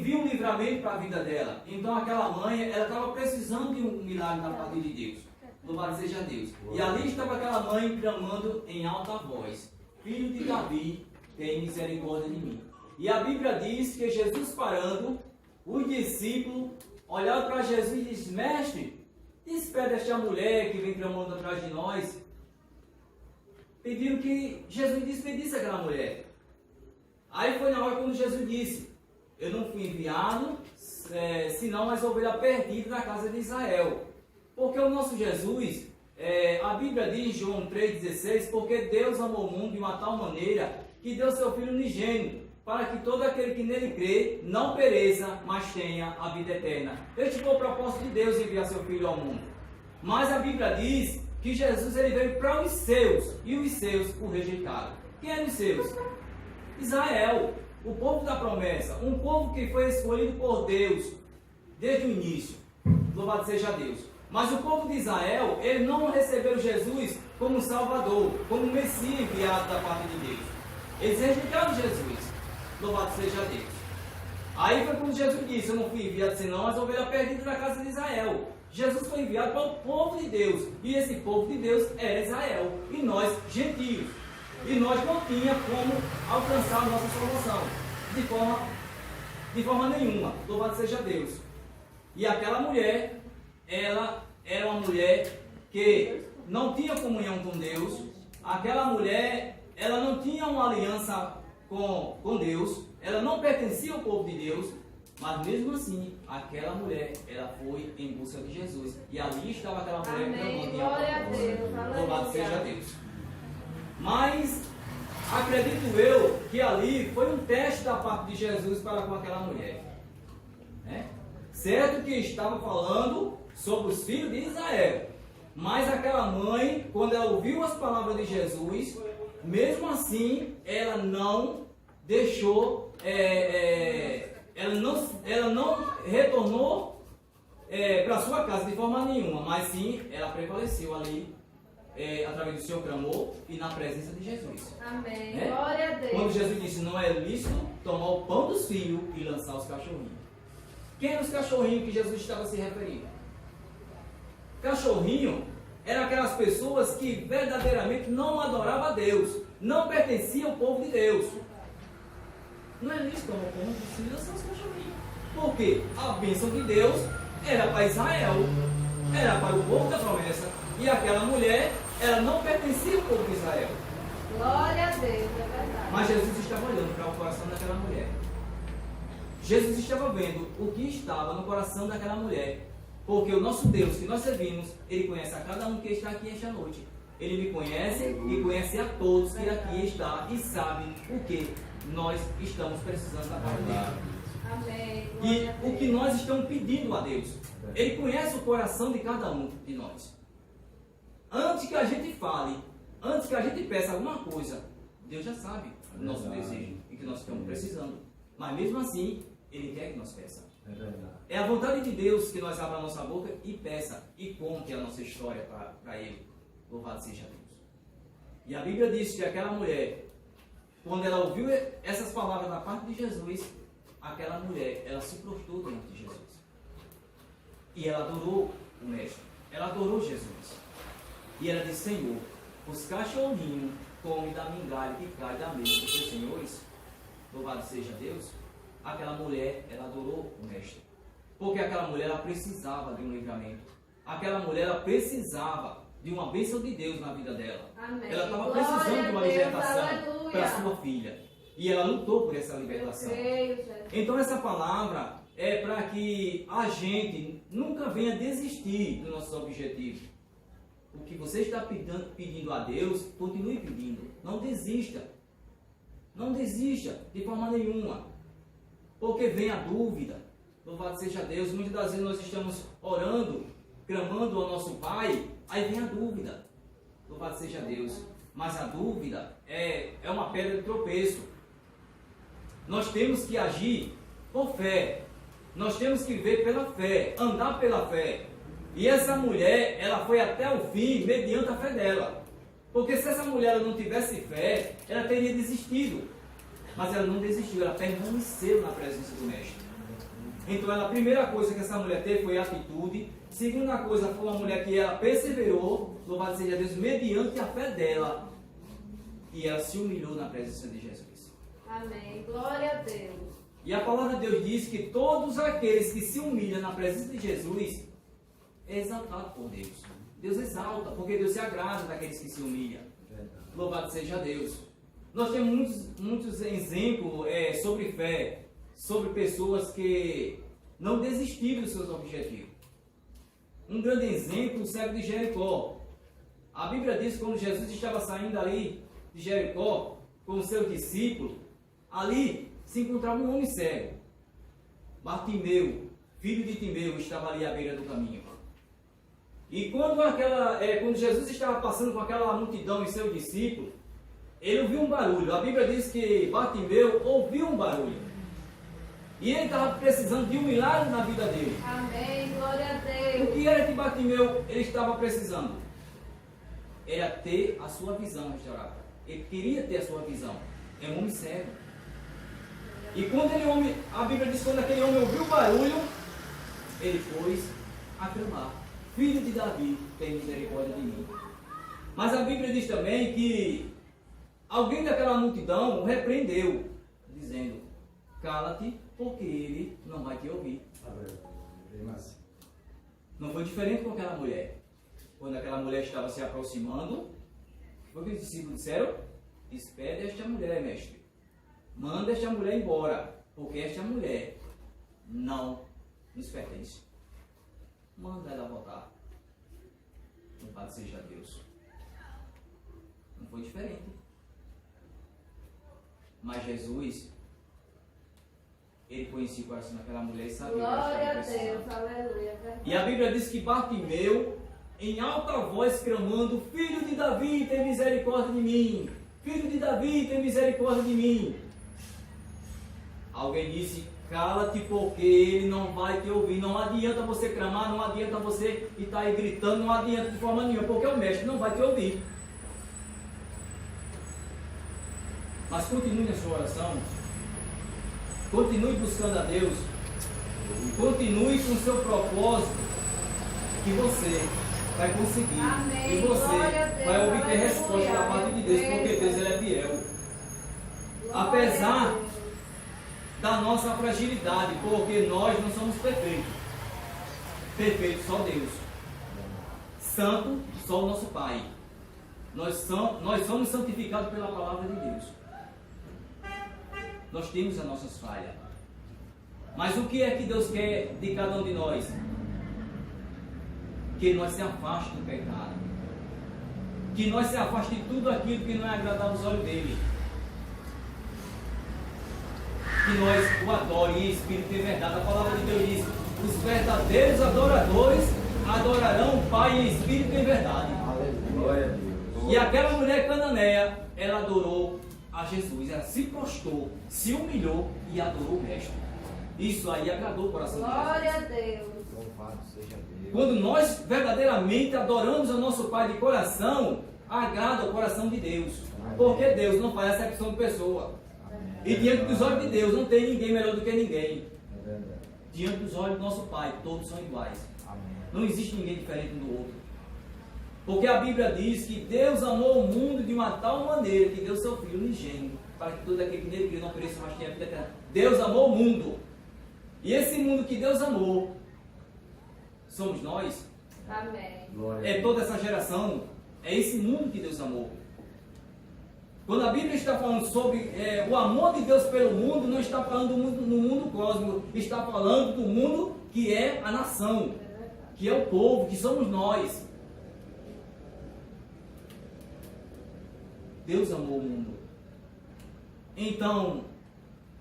envia um livramento para a vida dela. Então aquela mãe, ela estava precisando de um milagre da parte de Deus. Louvado seja Deus. E ali estava aquela mãe clamando em alta voz: Filho de Davi, tem misericórdia de mim. E a Bíblia diz que Jesus parando, os discípulos olharam para Jesus e disseram: Mestre, despede esta mulher que vem clamando atrás de nós. Pediram que Jesus despedisse aquela mulher. Aí foi na hora quando Jesus disse: eu não fui enviado, senão as ovelhas perdidas da casa de Israel. Porque o nosso Jesus, a Bíblia diz, João 3,16, porque Deus amou o mundo de uma tal maneira que deu seu Filho unigênito, para que todo aquele que nele crê não pereça, mas tenha a vida eterna. Este foi o propósito de Deus, enviar seu Filho ao mundo. Mas a Bíblia diz que Jesus ele veio para os seus, e os seus o rejeitaram. Quem eram os seus? Israel, o povo da promessa, um povo que foi escolhido por Deus desde o início. Louvado seja Deus. Mas o povo de Israel, ele não recebeu Jesus como Salvador, como Messias enviado da parte de Deus. Eles rejeitaram Jesus. Louvado seja Deus. Aí foi quando Jesus disse: eu não fui enviado senão as ovelhas perdidas da casa de Israel. Jesus foi enviado para o povo de Deus. E esse povo de Deus era Israel. E nós, gentios. E nós não tínhamos como alcançar a nossa salvação. De forma nenhuma. Louvado seja Deus. E aquela mulher, ela era uma mulher que não tinha comunhão com Deus. Aquela mulher, ela não tinha uma aliança com Deus. Ela não pertencia ao povo de Deus. Mas mesmo assim, aquela mulher, ela foi em busca de Jesus. E ali estava aquela mulher clamando em alta voz. Louvado seja Deus. Mas acredito eu que ali foi um teste da parte de Jesus para com aquela mulher. Certo que estava falando sobre os filhos de Israel. Mas aquela mãe, quando ela ouviu as palavras de Jesus, mesmo assim, ela não deixou, ela não retornou para sua casa de forma nenhuma, mas sim, ela prevaleceu ali, através do seu clamor e na presença de Jesus. Amém. Glória a Deus. Quando Jesus disse: não é lícito tomar o pão dos filhos e lançar os cachorrinhos. Quem eram os cachorrinhos que Jesus estava se referindo? Cachorrinho eram aquelas pessoas que verdadeiramente não adoravam a Deus, não pertenciam ao povo de Deus. Não é lícito tomar o pão dos filhos e lançar os cachorrinhos. Por quê? A bênção de Deus era para Israel, era para o povo da promessa. E aquela mulher, ela não pertencia ao povo de Israel. Glória a Deus, é verdade. Mas Jesus estava olhando para o coração daquela mulher. Jesus estava vendo o que estava no coração daquela mulher. Porque o nosso Deus que nós servimos, Ele conhece a cada um que está aqui esta noite. Ele me conhece e conhece a todos que aqui está e sabe o que nós estamos precisando da parte dele. Amém. E o que nós estamos pedindo a Deus. Ele conhece o coração de cada um de nós. Antes que a gente fale, antes que a gente peça alguma coisa, Deus já sabe o nosso desejo e que nós estamos precisando. Mas mesmo assim, Ele quer que nós peçamos. É a vontade de Deus que nós abra a nossa boca e peça e conte a nossa história para Ele. Louvado seja Deus. E a Bíblia diz que aquela mulher, quando ela ouviu essas palavras da parte de Jesus, aquela mulher, ela se prostrou diante de Jesus. E ela adorou o Mestre. Ela adorou Jesus. E ela disse: Senhor, os cachorrinhos comem da migalha que cai da mesa dos teus senhores. Louvado seja Deus. Aquela mulher, ela adorou o Mestre. Porque aquela mulher, ela precisava de um livramento. Aquela mulher, ela precisava de uma bênção de Deus na vida dela. Amém. Ela estava Glória precisando de uma a Deus, libertação aleluia. para sua filha. E ela lutou por essa libertação. Eu creio, Jesus. Então essa palavra é para que a gente nunca venha desistir dos nossos objetivos. O que você está pedindo a Deus, continue pedindo. Não desista. Não desista de forma nenhuma. Porque vem a dúvida. Louvado seja Deus. Muitas das vezes nós estamos orando, clamando ao nosso Pai, aí vem a dúvida. Louvado seja Deus. Mas a dúvida é uma pedra de tropeço. Nós temos que agir por fé. Nós temos que viver pela fé, andar pela fé. E essa mulher, ela foi até o fim mediante a fé dela. Porque se essa mulher não tivesse fé, ela teria desistido. Mas ela não desistiu, ela permaneceu na presença do Mestre. Então, a primeira coisa que essa mulher teve foi atitude. Segunda coisa foi uma mulher que ela perseverou, louvado seja Deus, mediante a fé dela. E ela se humilhou na presença de Jesus. Amém. Glória a Deus. E a palavra de Deus diz que todos aqueles que se humilham na presença de Jesus é exaltado por Deus. Deus exalta, porque Deus se agrada daqueles que se humilham. Louvado seja Deus. Nós temos muitos exemplos sobre fé, sobre pessoas que não desistiram dos seus objetivos. Um grande exemplo, o cego de Jericó. A Bíblia diz que quando Jesus estava saindo ali de Jericó com os seus discípulos, ali se encontrava um homem cego. Bartimeu, filho de Timeu, estava ali à beira do caminho. E quando Jesus estava passando com aquela multidão e seus discípulos, ele ouviu um barulho. A Bíblia diz que Bartimeu ouviu um barulho. E ele estava precisando de um milagre na vida dele. Amém. Glória a Deus. O que era que Bartimeu ele estava precisando? Era ter a sua visão restaurada. Ele queria ter a sua visão. É um homem cego. E quando a Bíblia diz que quando aquele homem ouviu o barulho, ele pôs a clamar: Filho de Davi, tem misericórdia de mim. Mas a Bíblia diz também que alguém daquela multidão o repreendeu, dizendo: cala-te, porque ele não vai te ouvir. Não foi diferente com aquela mulher. Quando aquela mulher estava se aproximando, o que os discípulos disseram? Despede esta mulher, mestre. Manda esta mulher embora, porque esta mulher não nos pertence. Manda ela voltar. Louvado seja Deus. Não foi diferente. Mas Jesus, ele conhecia o coração daquela mulher e sabia que ela Glória estava a precisando. Deus. Aleluia. Verdade. E a Bíblia diz que Bartimeu, em alta voz, clamando: Filho de Davi, tem misericórdia de mim. Filho de Davi, tem misericórdia de mim. Alguém disse: cala-te, porque ele não vai te ouvir. Não adianta você clamar, não adianta você estar aí gritando, não adianta de forma nenhuma, porque o mestre não vai te ouvir. Mas continue na sua oração, continue buscando a Deus, continue com o seu propósito, que você vai conseguir. Amém. E você Glória a Deus. vai obter Aleluia. resposta da parte de Deus, porque Deus ele é fiel. Glória Apesar a Deus. da nossa fragilidade, porque nós não somos perfeitos. Perfeito só Deus. Santo só o nosso Pai. Nós somos santificados pela palavra de Deus. Nós temos as nossas falhas. Mas o que é que Deus quer de cada um de nós? Que nós se afaste do pecado. Que nós se afaste de tudo aquilo que não é agradável aos olhos dele. Que nós o adore em espírito e verdade. A palavra de Deus diz: os verdadeiros adoradores adorarão o Pai em espírito e verdade. Aleluia. E aquela mulher cananeia, ela adorou a Jesus. Ela se prostrou, se humilhou e adorou o Mestre. Isso aí agradou o coração de Glória Jesus. a Deus. Louvado seja Deus. Quando nós verdadeiramente adoramos o nosso Pai de coração, agrada o coração de Deus. Porque Deus não faz acepção de pessoa. E diante dos olhos de Deus não tem ninguém melhor do que ninguém. É verdade. Diante dos olhos do nosso Pai, todos são iguais. Amém. Não existe ninguém diferente um do outro. Porque a Bíblia diz que Deus amou o mundo de uma tal maneira que deu seu Filho unigênito, para que todo aquele que nele crê não pereça, mas tenha vida eterna. Deus amou o mundo. E esse mundo que Deus amou, somos nós. Amém. Glória a É Deus. toda essa geração. É esse mundo que Deus amou. Quando a Bíblia está falando sobre o amor de Deus pelo mundo, não está falando no mundo cósmico, está falando do mundo que é a nação, que é o povo, que somos nós. Deus amou o mundo. Então,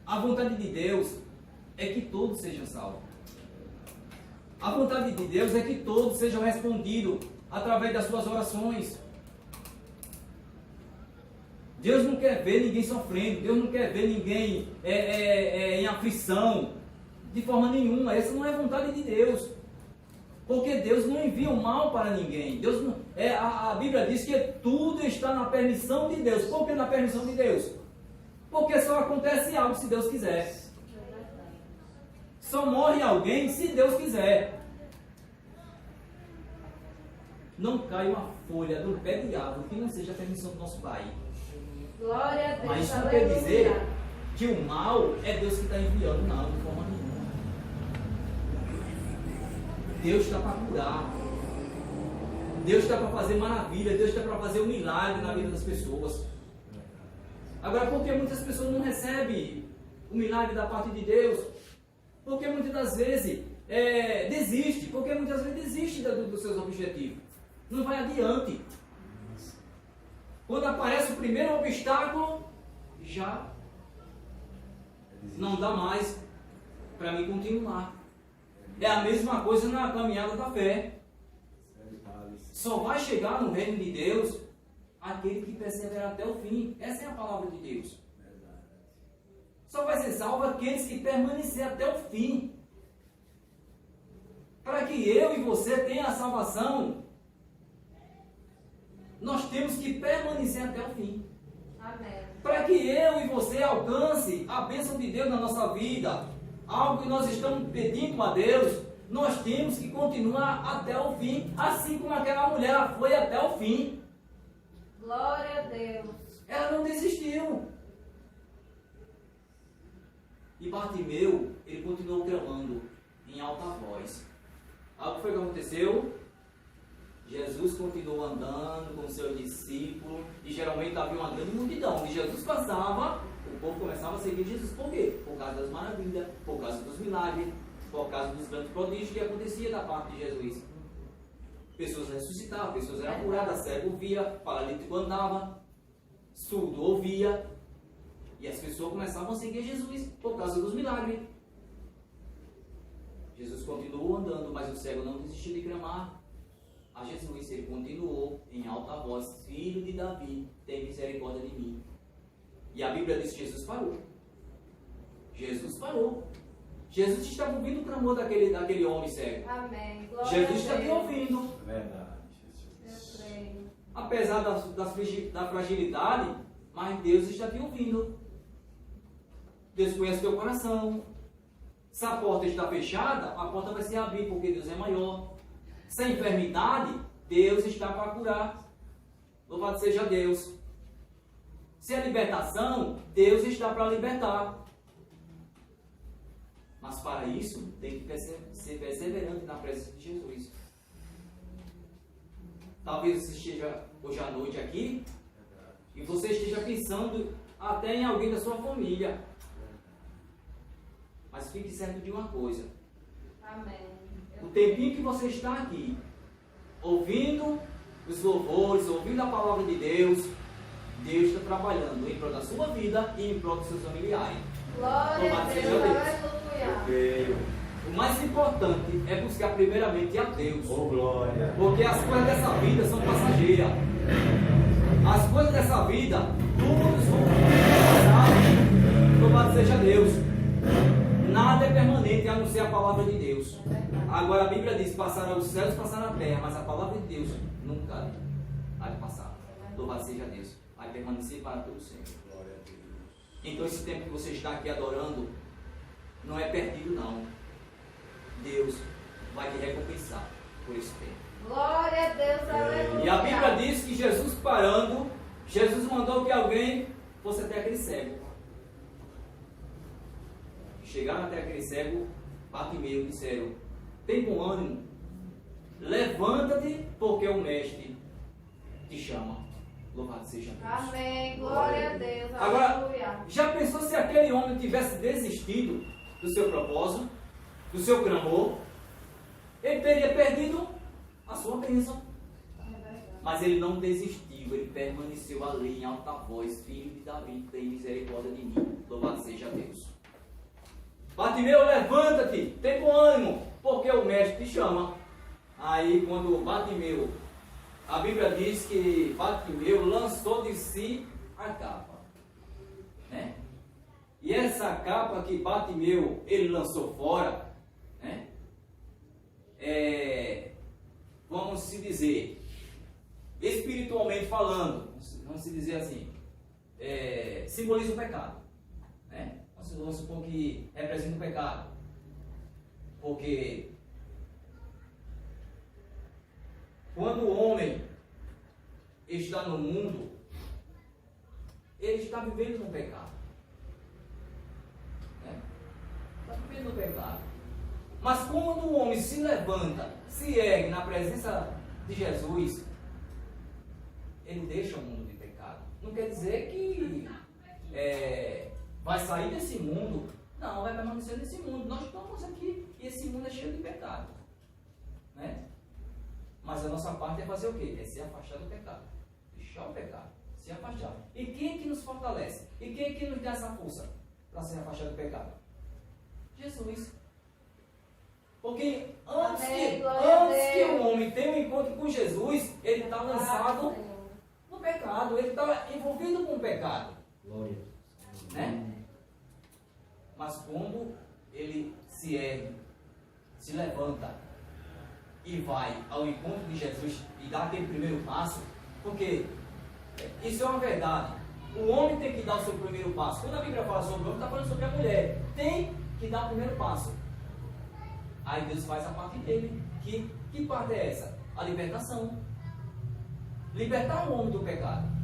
a vontade de Deus é que todos sejam salvos. A vontade de Deus é que todos sejam respondidos através das suas orações. Deus não quer ver ninguém sofrendo, Deus não quer ver ninguém em aflição, de forma nenhuma. Essa não é a vontade de Deus. Porque Deus não envia o mal para ninguém. Deus não, a Bíblia diz que tudo está na permissão de Deus. Por que na permissão de Deus? Porque só acontece algo se Deus quiser. Só morre alguém se Deus quiser. Não cai uma folha do pé de árvore que não seja a permissão do nosso Pai. Glória a Deus. Mas isso não aleluia. quer dizer que o mal é Deus que está enviando, não, de forma nenhuma. Deus está para curar. Deus está para fazer maravilha. Deus está para fazer um milagre na vida das pessoas. Agora, por que muitas pessoas não recebem o milagre da parte de Deus? Porque muitas das vezes desiste. Porque muitas vezes desiste dos seus objetivos. Não vai adiante. Quando aparece o primeiro obstáculo, já não dá mais para mim continuar. É a mesma coisa na caminhada da fé. Só vai chegar no reino de Deus aquele que persevera até o fim. Essa é a palavra de Deus. Só vai ser salvo aqueles que permanecer até o fim. Para que eu e você tenha a salvação, nós temos que permanecer até o fim. Amém. Para que eu e você alcance a bênção de Deus na nossa vida, algo que nós estamos pedindo a Deus, nós temos que continuar até o fim, assim como aquela mulher foi até o fim. Glória a Deus. Ela não desistiu. E Bartimeu, ele continuou clamando em alta voz. Algo que foi que aconteceu? Jesus continuou andando com seus discípulos, e geralmente havia uma grande multidão. E Jesus passava, o povo começava a seguir Jesus. Por quê? Por causa das maravilhas, por causa dos milagres, por causa dos grandes prodígios que acontecia da parte de Jesus. Pessoas ressuscitavam, pessoas eram curadas, cego via, paralítico andava, surdo ouvia. E as pessoas começavam a seguir Jesus por causa dos milagres. Jesus continuou andando, mas o cego não desistiu de clamar a Jesus. Ele continuou em alta voz: Filho de Davi, tem misericórdia de mim. E a Bíblia diz que Jesus parou. Jesus parou. Jesus estava ouvindo o clamor daquele homem cego. Amém. Glória Jesus a estava Deus. ouvindo. Verdade. Eu creio. Apesar da fragilidade, mas Deus está te ouvindo. Deus conhece teu coração. Se a porta está fechada, a porta vai se abrir, porque Deus é maior. Se a enfermidade, Deus está para curar. Louvado seja Deus. Se a libertação, Deus está para libertar. Mas para isso, tem que ser perseverante na presença de Jesus. Talvez você esteja hoje à noite aqui e você esteja pensando até em alguém da sua família. Mas fique certo de uma coisa. Amém. O tempinho que você está aqui, ouvindo os louvores, ouvindo a palavra de Deus, Deus está trabalhando em prol da sua vida e em prol dos seus familiares. Glória a Louvado Deus. seja Deus. Aleluia. O mais importante é buscar primeiramente a Deus. Oh, glória. Porque as coisas dessa vida são passageiras. As coisas dessa vida, todos vão passar. Louvado seja Deus. Nada é permanente a não ser a palavra de Deus. Agora a Bíblia diz: passarão os céus, passará a terra, mas a palavra de Deus nunca vai passar. Louvado seja Deus. Vai permanecer para todo sempre. Glória a Deus. Então esse tempo que você está aqui adorando não é perdido, não. Deus vai te recompensar por esse tempo. Glória a Deus. Aleluia. E a Bíblia diz que Jesus parando, Jesus mandou que alguém fosse até aquele cego. Chegaram até aquele cego, Bartimeu, disseram: tem bom ânimo, levanta-te, porque o mestre te chama. Louvado seja Deus. Amém. Glória a Deus. Agora, Aleluia. já pensou se aquele homem tivesse desistido do seu propósito, do seu clamor? Ele teria perdido a sua bênção. Mas ele não desistiu, ele permaneceu ali em alta voz: Filho de Davi, tem misericórdia de mim. Louvado seja Deus. Bartimeu, levanta-te, tem bom ânimo, porque o mestre te chama. Aí quando Bartimeu, a Bíblia diz que Bartimeu lançou de si a capa, né? E essa capa que Bartimeu, ele lançou fora, né? Vamos se dizer, espiritualmente falando, vamos se dizer assim, simboliza o pecado, né? Vamos supor que representa o pecado. Porque quando o homem está no mundo, ele está vivendo no pecado. Né? Está vivendo no pecado. Mas quando o homem se levanta, se ergue na presença de Jesus, ele deixa o mundo de pecado. Não quer dizer que vai sair desse mundo. Não, vai permanecer nesse mundo. Nós estamos aqui e esse mundo é cheio de pecado. Né? Mas a nossa parte é fazer o quê? É se afastar do pecado. Deixar o pecado. Se afastar. E quem é que nos fortalece? E quem é que nos dá essa força para se afastar do pecado? Jesus. Porque antes que o homem tenha um encontro com Jesus, ele está lançado no pecado. Ele está envolvido com o pecado. Glória. Né? Mas quando ele se ergue, se levanta e vai ao encontro de Jesus e dá aquele primeiro passo, porque isso é uma verdade. O homem tem que dar o seu primeiro passo. Quando a Bíblia fala sobre o homem, está falando sobre a mulher. Tem que dar o primeiro passo. Aí Deus faz a parte dele. Que parte é essa? A libertação. Libertar o homem do pecado.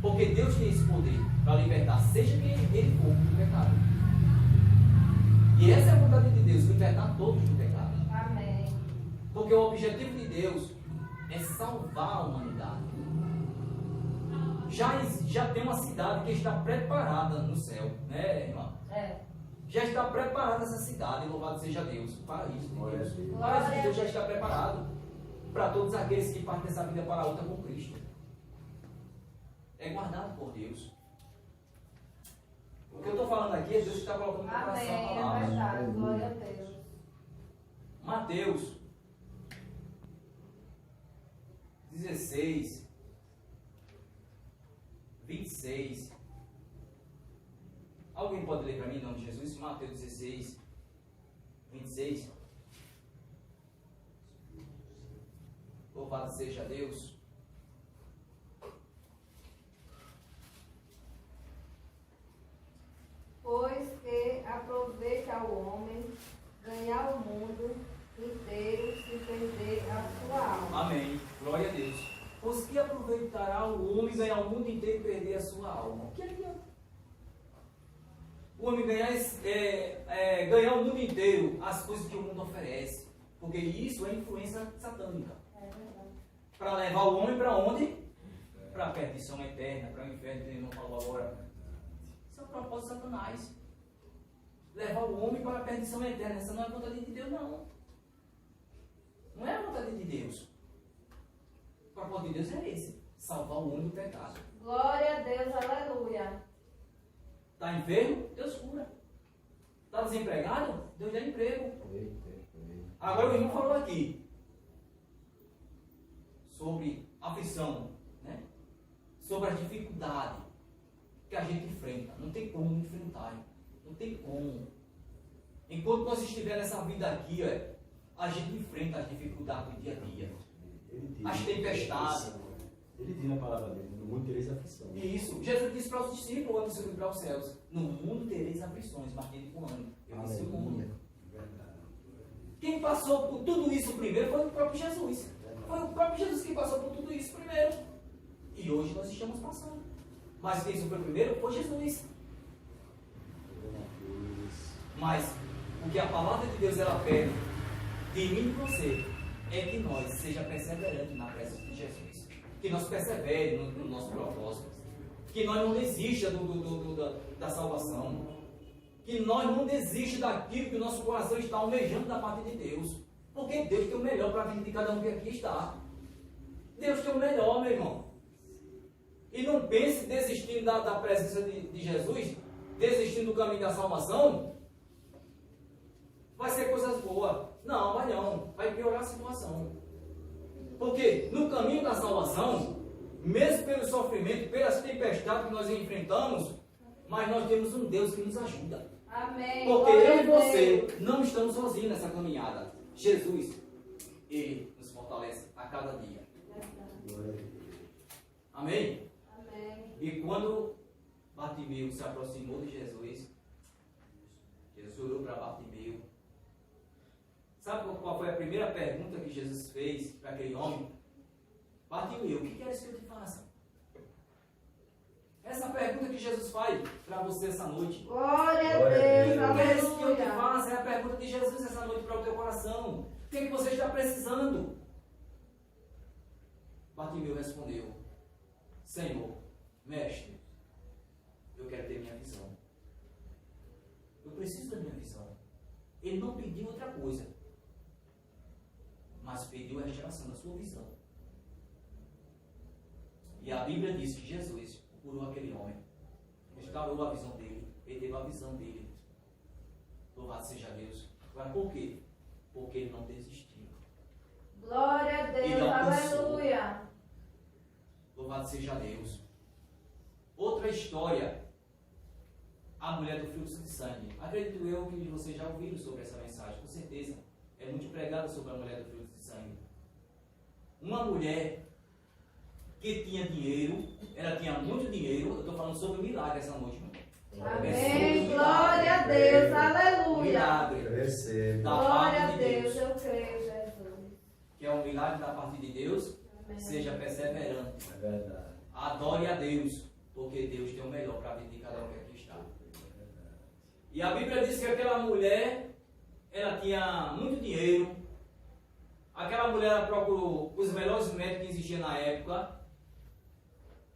Porque Deus tem esse poder para libertar, seja quem ele for, do pecado. E essa é a vontade de Deus, libertar todos do pecado. Amém. Porque o objetivo de Deus é salvar a humanidade. Já tem uma cidade que está preparada no céu, né, irmã? Já está preparada essa cidade, louvado seja Deus. O paraíso de Deus. O paraíso de Deus já está preparado para todos aqueles que partem dessa vida para a outra com Cristo. É guardado por Deus. O que eu estou falando aqui é Deus que está colocando no coração a Amém. palavra. É verdade. Glória a Deus. Mateus 16, 26. Alguém pode ler para mim em nome de Jesus? Mateus 16, 26. Louvado seja Deus. Pois que aproveita ao homem ganhar o mundo inteiro se perder a sua alma. Amém. Glória a Deus. Pois que aproveitará o homem ganhar o mundo inteiro e perder a sua alma? O que adianta? O homem ganhar o mundo inteiro, as coisas que o mundo oferece. Porque isso é influência satânica. É verdade. Para levar o homem para onde? Para a perdição eterna, para o inferno, que ele não falou agora. Isso é o propósito de Satanás. Levar o homem para a perdição eterna. Essa não é a vontade de Deus, não. Não é a vontade de Deus. O propósito de Deus é esse. Salvar o homem do pecado. Glória a Deus, aleluia. Está enfermo? Deus cura. Está desempregado? Deus dá emprego. Agora o irmão falou aqui sobre aflição, né? Sobre a dificuldade que a gente enfrenta. Não tem como enfrentar. Não tem como. Enquanto nós estivermos nessa vida aqui, a gente enfrenta as dificuldades do dia a dia. As tempestades. Ele diz na palavra dele, no mundo tereis aflição. Isso. Jesus disse para os discípulos antes de subir para os céus: no mundo tereis aflições, mas tende com ânimo. Eu venci o mundo. Quem passou por tudo isso primeiro foi o próprio Jesus. Foi o próprio Jesus que passou por tudo isso primeiro. E hoje nós estamos passando. Mas quem sofreu primeiro foi Jesus. Mas o que a palavra de Deus ela pede de mim e de você é que nós seja perseverantes na presença de Jesus. Que nós perseveremos no nosso propósito. Que nós não desista da salvação. Que nós não desista daquilo que o nosso coração está almejando da parte de Deus. Porque Deus tem o melhor para a vida de cada um que aqui está. Deus tem o melhor, meu irmão. E não pense desistindo da presença de Jesus, desistindo do caminho da salvação, vai ser coisas boas. Não, vai não. Vai piorar a situação. Porque no caminho da salvação, mesmo pelo sofrimento, pelas tempestades que nós enfrentamos, mas nós temos um Deus que nos ajuda. Amém. Porque Glória eu e a Deus. você não estamos sozinhos nessa caminhada. Jesus, Ele nos fortalece a cada dia. Amém? Amém. E quando Bartimeu se aproximou de Jesus, Jesus olhou para Bartimeu Jesus fez para aquele homem, partiu eu, o que queres que eu te faça? Essa pergunta que Jesus faz para você essa noite. Glória a Glória a Deus, Deus. O que queres que eu te aleluia. faça? É a pergunta de Jesus essa noite para o teu coração. O que é que você está precisando? Bartimeu respondeu: Senhor, mestre, eu quero ter minha visão. Eu preciso da minha visão. Ele não pediu outra coisa, mas pediu a restauração da sua visão. E a Bíblia diz que Jesus curou aquele homem, restaurou a visão dele, ele teve a visão dele. Louvado seja Deus. Agora, por quê? Porque ele não desistiu. Glória a Ele Deus, alcançou. aleluia. Louvado seja Deus. Outra história, a mulher do fluxo de sangue. Acredito eu que vocês já ouviram sobre essa mensagem, com certeza. É muito pregada sobre a mulher do fluxo de sangue. Uma mulher que tinha dinheiro, ela tinha muito dinheiro. Eu estou falando sobre milagre essa noite, irmão. Amém, glória a Deus, aleluia. Milagre Eu recebo. da Glória a parte de Deus, Deus. eu creio, Jesus. Que é um milagre da parte de Deus. Amém. Seja perseverante. É verdade. Adore a Deus, porque Deus tem o melhor para a vida de cada um que aqui está. E a Bíblia diz que aquela mulher, ela tinha muito dinheiro. Aquela mulher ela procurou os melhores médicos que existiam na época.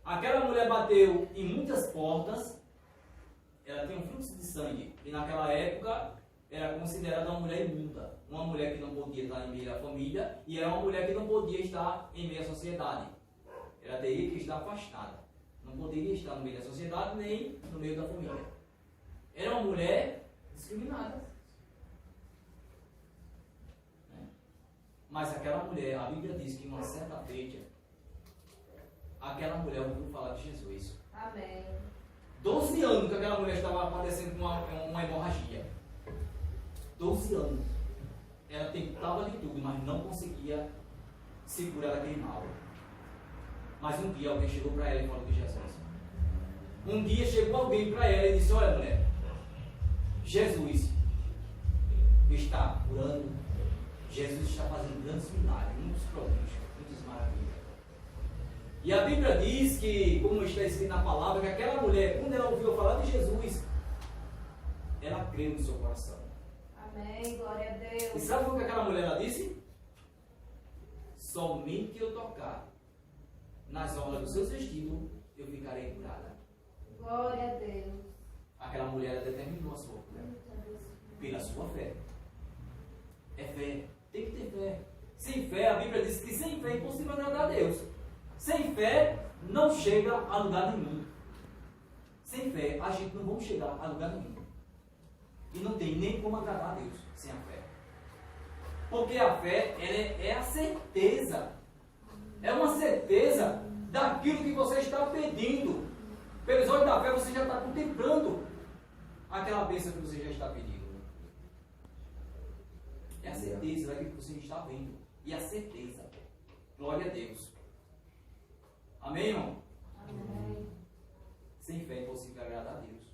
Aquela mulher bateu em muitas portas. Ela tinha um fluxo de sangue. E naquela época era considerada uma mulher imunda. Uma mulher que não podia estar em meio da família. E era uma mulher que não podia estar em meio à sociedade. Ela teria que estar afastada. Não poderia estar no meio da sociedade nem no meio da família. Era uma mulher discriminada. Mas aquela mulher, a Bíblia diz que em uma certa feita, aquela mulher ouviu falar de Jesus. Amém. 12 anos que aquela mulher estava padecendo com uma hemorragia. 12 anos. Ela tentava de tudo, mas não conseguia segurar aquele mal. Mas um dia alguém chegou para ela e falou de Jesus. Um dia chegou alguém para ela e disse: olha, mulher, Jesus está curando. Jesus está fazendo grandes milagres, muitos prodígios, muitas maravilhas. E a Bíblia diz que, como está escrito na palavra, que aquela mulher, quando ela ouviu falar de Jesus, ela creu no seu coração. Amém, glória a E Deus. sabe o que aquela mulher ela disse? Somente eu tocar nas orlas dos seus vestidos, eu ficarei curada. Glória a Deus. Aquela mulher ela determinou a sua cura pela sua fé. É fé. Tem que ter fé. Sem fé, a Bíblia diz que sem fé é impossível agradar a Deus. Sem fé, não chega a lugar nenhum. Sem fé, a gente não vai chegar a lugar nenhum. E não tem nem como agradar a Deus sem a fé. Porque a fé, ela é a certeza. É uma certeza daquilo que você está pedindo. Pelos olhos da fé, você já está contemplando aquela bênção que você já está pedindo. É a certeza daquilo que você está vendo. E a certeza. Glória a Deus. Amém, irmão? Amém. Sem fé é impossível agradar a Deus.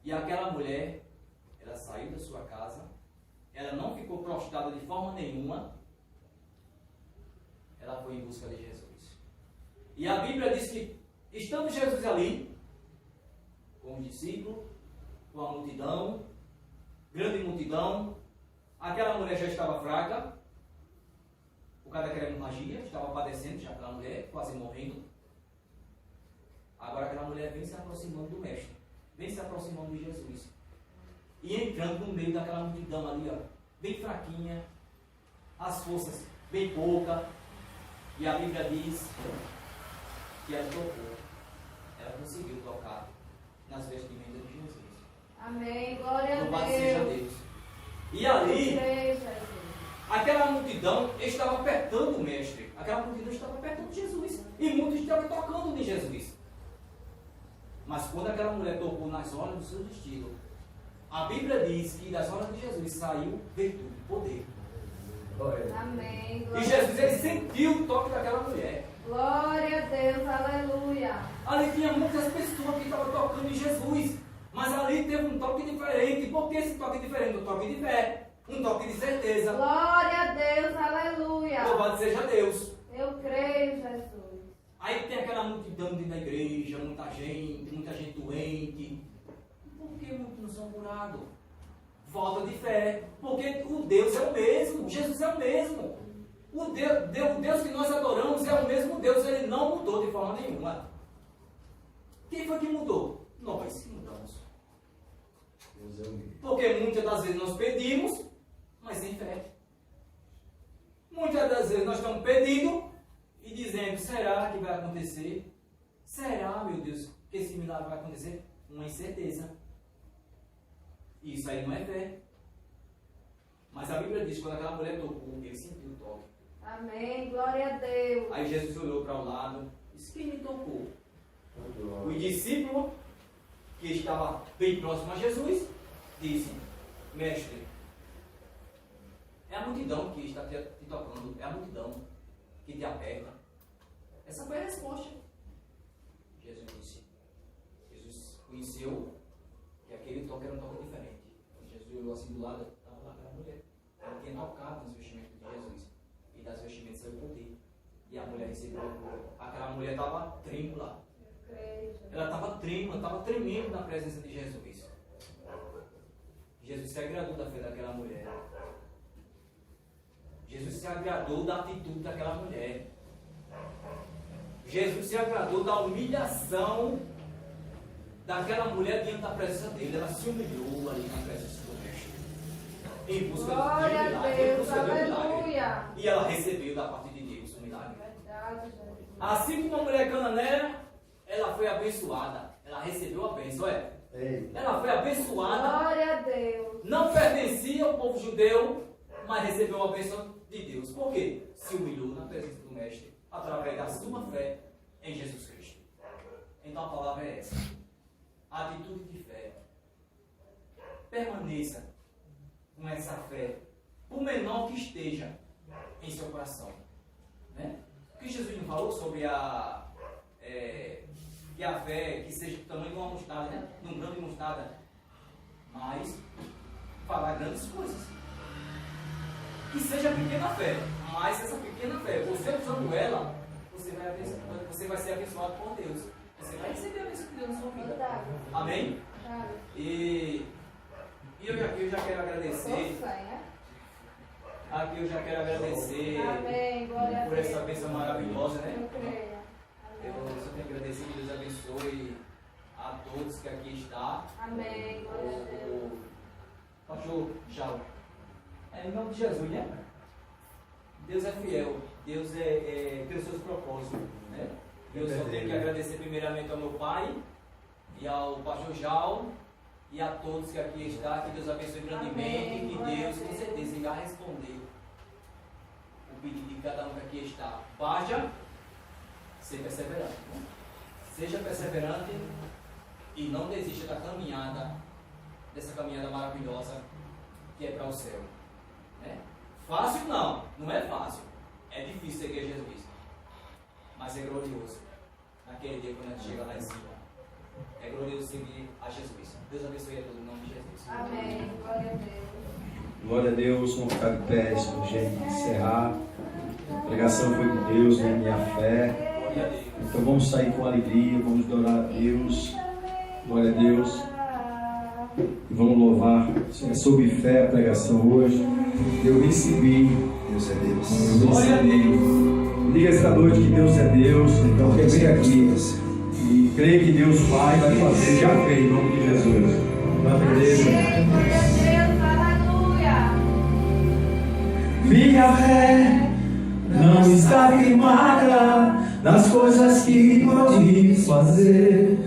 E aquela mulher, ela saiu da sua casa, ela não ficou prostrada de forma nenhuma, ela foi em busca de Jesus. E a Bíblia diz que, estando Jesus ali, com os discípulos, com a multidão, grande multidão, aquela mulher já estava fraca, por causa daquela hemorragia, estava padecendo já aquela mulher, quase morrendo. Agora aquela mulher vem se aproximando do mestre, vem se aproximando de Jesus. E entrando no meio daquela multidão ali, ó, bem fraquinha, as forças bem pouca. E a Bíblia diz que ela tocou, ela conseguiu tocar nas vestimentas de Jesus. Amém, glória a Louvado seja Deus. Deus. E ali, Eu creio, Jesus. aquela multidão estava apertando o mestre. Aquela multidão estava apertando Jesus. E muitos estavam tocando em Jesus. Mas quando aquela mulher tocou nas orlas do seu vestido, a Bíblia diz que das orlas de Jesus saiu virtude, poder. Amém, E glória Jesus ele sentiu o toque daquela mulher. Glória a Deus, aleluia. Ali tinha muitas pessoas que estavam tocando em Jesus. Mas ali teve um toque diferente. Por que esse toque diferente? O toque de fé. Um toque de certeza. Glória a Deus, aleluia. Louvado seja Deus. Eu creio, Jesus. Aí tem aquela multidão dentro da igreja, muita gente doente. Por que muitos não são curados? Falta de fé. Porque o Deus é o mesmo, Jesus é o mesmo. O Deus que nós adoramos é o mesmo Deus, ele não mudou de forma nenhuma. Quem foi que mudou? Nós que mudamos. Deus é o mesmo. Porque muitas das vezes nós pedimos, mas sem fé. Muitas das vezes nós estamos pedindo e dizendo, será que vai acontecer? Será, meu Deus, que esse milagre vai acontecer? Uma incerteza. Isso aí não é fé. Mas a Bíblia diz que quando aquela mulher tocou, ele sentiu o toque. Amém, glória a Deus. Aí Jesus olhou para o lado e disse, quem me tocou? O discípulo, que estava bem próximo a Jesus, disse, mestre, é a multidão que está te tocando, é a multidão que te aperta. Essa foi a resposta. Jesus conheceu que aquele toque era um toque diferente. Quando Jesus olhou assim do lado, estava lá aquela mulher. Ela tinha tocado nos vestimentos de Jesus. E das vestimentas saiu poder. E a mulher recebeu a cura. Aquela mulher estava trêmula. Ela estava trêmula, estava tremendo na presença de Jesus. Jesus se agradou da fé daquela mulher. Jesus se agradou da atitude daquela mulher. Jesus se agradou da humilhação daquela mulher diante da presença dele. Ela se humilhou ali na presença do Mestre. Em busca Glória de um a milagre. Deus, aleluia. E ela recebeu da parte de Deus o milagre. Verdade, Jesus. Assim como a mulher cananeia, ela foi abençoada. Ela recebeu a bênção. Ela foi abençoada. Glória a Deus. Não pertencia ao povo judeu, mas recebeu a bênção de Deus. Por quê? Se humilhou na presença do Mestre através da sua fé em Jesus Cristo. Então a palavra é essa. Atitude de fé. Permaneça com essa fé, por menor que esteja em seu coração. Né? O que Jesus não falou sobre que a fé que seja do tamanho de uma mostarda, né? De um grão de mostarda, mas falar grandes coisas. Que seja pequena fé, mas essa pequena fé, você usando ela, você vai ser abençoado por Deus. Você vai receber a bênção de Deus na sua vida. Amém? E eu já quero agradecer. Aqui eu já quero agradecer. Amém, glória a por Deus. essa bênção maravilhosa, né? Eu creio. Eu só tenho que agradecer, que Deus abençoe a todos que aqui estão. Amém, glória a Deus. Pastor Jal. Em nome de Jesus, né? Deus é fiel. Deus tem os seus propósitos, né? Eu só tenho que agradecer primeiramente ao meu pai e ao pastor Jal e a todos que aqui estão. Que Deus abençoe grandemente. Amém. Que Deus, com certeza, irá responder o pedido de cada um que aqui está. Basta ser perseverante. Né? Seja perseverante e não desista da caminhada, dessa caminhada maravilhosa que é para o céu. Né? Fácil não é fácil. É difícil seguir Jesus. Mas é glorioso. Naquele dia quando a gente chega lá em cima. É glorioso seguir a Jesus. Deus abençoe a todos em nome de Jesus. Amém, glória a Deus. Glória a Deus, vamos ficar de pé, isso a gente encerrar. A pregação foi de Deus, né? Minha fé. Glória a Deus. Então vamos sair com alegria, vamos adorar a Deus. Glória a Deus. E vamos louvar. É sobre fé a pregação hoje. Eu recebi. Deus é Deus. Eu recebi. Diga esta noite que Deus é Deus. Então quem vem aqui e crê que Deus vai fazer, já fez, em nome de Jesus. Glória a Deus. Glória a Deus, aleluia. Minha fé não está firmada nas coisas que pode fazer.